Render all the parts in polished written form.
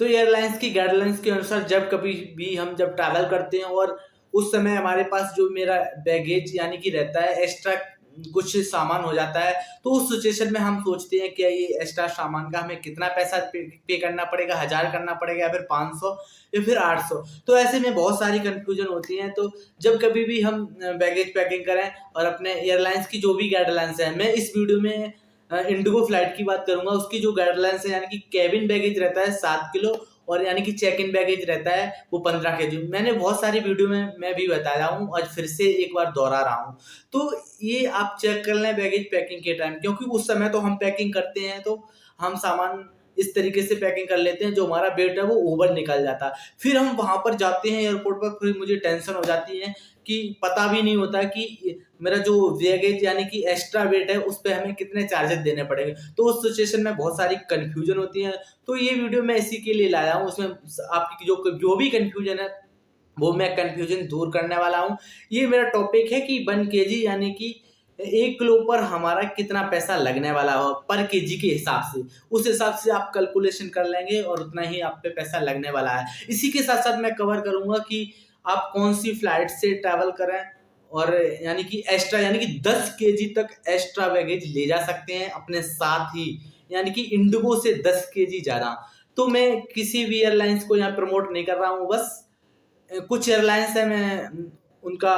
तो एयरलाइंस की गाइडलाइंस के अनुसार जब कभी भी हम जब ट्रैवल करते हैं और उस समय हमारे पास जो मेरा बैगेज यानी कि रहता है एक्स्ट्रा कुछ सामान हो जाता है, तो उस सिचुएशन में हम सोचते हैं कि ये एक्स्ट्रा सामान का हमें कितना पैसा पे करना पड़ेगा, 1000 करना पड़ेगा या फिर 500 या फिर 800। तो ऐसे में बहुत सारी कंफ्यूजन होती है। तो जब कभी भी हम बैगेज पैकिंग करें और अपने एयरलाइंस की जो भी गाइडलाइंस है, मैं इस वीडियो में इंडिगो फ्लाइट की बात करूंगा। उसकी जो गाइडलाइंस है यानी कि कैबिन बैगेज रहता है 7 किलो और यानी कि चेक इन बैगेज रहता है वो 15 केजी। मैंने बहुत सारी वीडियो में मैं भी बताया हूँ, आज फिर से एक बार दोहरा रहा हूँ। तो ये आप चेक कर लें बैगेज पैकिंग के टाइम, क्योंकि उस समय तो हम पैकिंग करते हैं तो हम सामान इस तरीके से पैकिंग कर लेते हैं जो हमारा वेट है वो ओवर निकल जाता है। फिर हम वहां पर जाते हैं एयरपोर्ट पर, फिर मुझे टेंशन हो जाती है कि पता भी नहीं होता कि मेरा जो बैगेज यानी कि एक्स्ट्रा वेट है उस पर हमें कितने चार्जेस देने पड़ेंगे। तो उस सिचुएशन में बहुत सारी कंफ्यूजन होती है। तो ये वीडियो मैं इसी के लिए लाया हूँ, उसमें आपकी जो भी कंफ्यूजन है वो मैं कंफ्यूजन दूर करने वाला हूँ। ये मेरा टॉपिक है कि 1 केजी यानी कि 1 किलो पर हमारा कितना पैसा लगने वाला हो पर केजी के हिसाब से, उस हिसाब से आप कैलकुलेशन कर लेंगे और उतना ही आप पे पैसा लगने वाला है। इसी के साथ साथ मैं कवर करूंगा कि आप कौन सी फ्लाइट से ट्रैवल करें और यानी कि एक्स्ट्रा यानी कि 10 केजी तक एक्स्ट्रा बैगेज ले जा सकते हैं अपने साथ ही, यानी कि इंडिगो से 10 केजी ज्यादा। तो मैं किसी भी एयरलाइंस को यहाँ प्रमोट नहीं कर रहा हूँ, बस कुछ एयरलाइंस है मैं उनका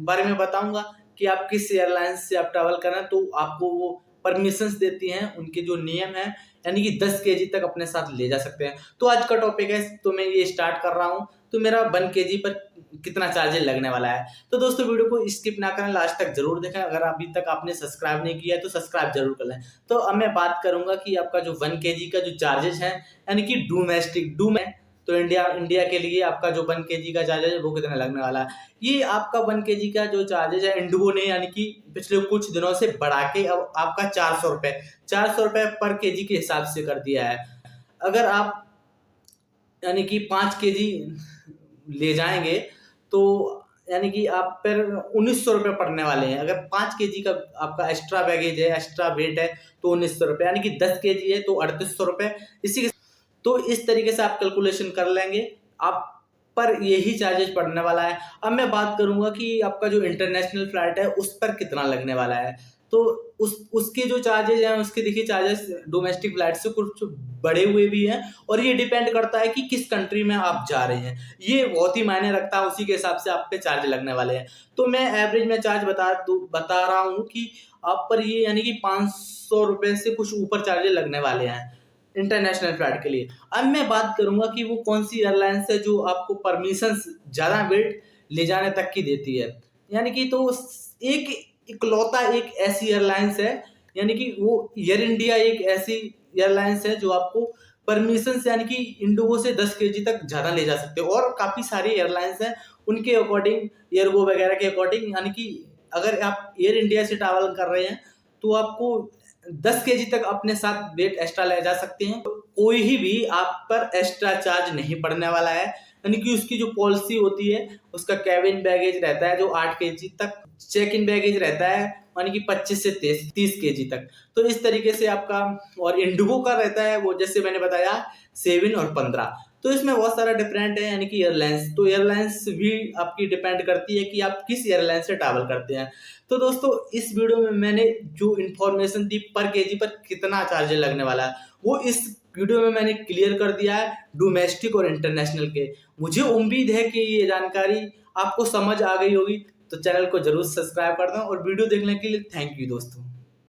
बारे में बताऊंगा कि आप किस एयरलाइंस से आप ट्रैवल करें तो आपको वो परमिशंस देती हैं, उनके जो नियम है यानी कि 10 केजी तक अपने साथ ले जा सकते हैं। तो आज का टॉपिक है, तो मैं ये स्टार्ट कर रहा हूँ। तो मेरा 1 केजी पर कितना चार्जेस लगने वाला है। तो दोस्तों वीडियो को स्किप ना करें, लास्ट तक जरूर देखें। अगर अभी तक आपने सब्सक्राइब नहीं किया है तो सब्सक्राइब जरूर कर लें। तो अब मैं बात करूंगा कि आपका जो 1 केजी का जो चार्जेस है यानी कि डोमेस्टिक तो इंडिया के लिए आपका जो 1 केजी का चार्जेज है वो कितना लगने वाला है। ये आपका 1 केजी का जो चार्जेज है इंडिगो ने यानी कि पिछले कुछ दिनों से बढ़ा के अब आपका 400 रुपए पर केजी के हिसाब से कर दिया है। अगर आप यानी कि 5 केजी ले जाएंगे तो यानी कि आप पर 1900 रुपये पड़ने वाले हैं। अगर 5 केजी का आपका एक्स्ट्रा बैगेज है, एक्स्ट्रा वेट है तो 1900 रुपये, यानी कि 10 केजी है तो 3800 रुपये। इसी के तो इस तरीके से आप कैलकुलेशन कर लेंगे, आप पर यही चार्जेस पड़ने वाला है। अब मैं बात करूंगा कि आपका जो इंटरनेशनल फ्लाइट है उस पर कितना लगने वाला है। तो उसके जो चार्जेस हैं, उसके देखिए चार्जेस डोमेस्टिक फ्लाइट से कुछ बढ़े हुए भी हैं और ये डिपेंड करता है कि किस कंट्री में आप जा रहे हैं, ये बहुत ही मायने रखता है, उसी के हिसाब से आप पे चार्ज लगने वाले हैं। तो मैं एवरेज में चार्ज बता रहा हूँ कि आप पर ये यानी कि 500 रुपये से कुछ ऊपर चार्जेस लगने वाले हैं इंटरनेशनल फ्लाइट के लिए। अब मैं बात करूंगा कि वो कौन सी एयरलाइंस है जो आपको परमिशन ज्यादा वेट ले जाने तक की देती है, यानी कि तो एक इकलौता एक ऐसी एयरलाइंस है, यानी कि वो एयर इंडिया एक ऐसी एयरलाइंस है जो आपको परमिशन से यानी कि इंडिगो से 10 केजी तक ज्यादा ले जा सकते हो। और काफी सारी एयरलाइंस हैं उनके अकॉर्डिंग, एयरगो वगैरह के अकॉर्डिंग, यानी कि अगर आप एयर इंडिया से ट्रैवल कर रहे हैं तो आपको 10 केजी तक अपने साथ वेट एक्स्ट्रा ले जा सकते हैं। कोई भी आप पर एक्स्ट्रा चार्ज नहीं पड़ने वाला है, यानी कि उसकी जो पॉलिसी होती है उसका कैबिन बैगेज रहता है जो 8 केजी तक, चेक इन बैगेज रहता है यानी कि 25 से 30 केजी तक। तो इस तरीके से आपका, और इंडिगो का रहता है वो जैसे मैंने बताया 7 और 15। तो इसमें बहुत सारा डिफरेंट है, यानी कि एयरलाइंस, तो एयरलाइंस भी आपकी डिपेंड करती है कि आप किस एयरलाइन से ट्रैवल करते हैं। तो दोस्तों इस वीडियो में मैंने जो इन्फॉर्मेशन दी पर केजी पर कितना चार्ज लगने वाला है वो इस वीडियो में मैंने क्लियर कर दिया है, डोमेस्टिक और इंटरनेशनल के। मुझे उम्मीद है कि ये जानकारी आपको समझ आ गई होगी। तो चैनल को जरूर सब्सक्राइब कर दें और वीडियो देखने के लिए थैंक यू दोस्तों।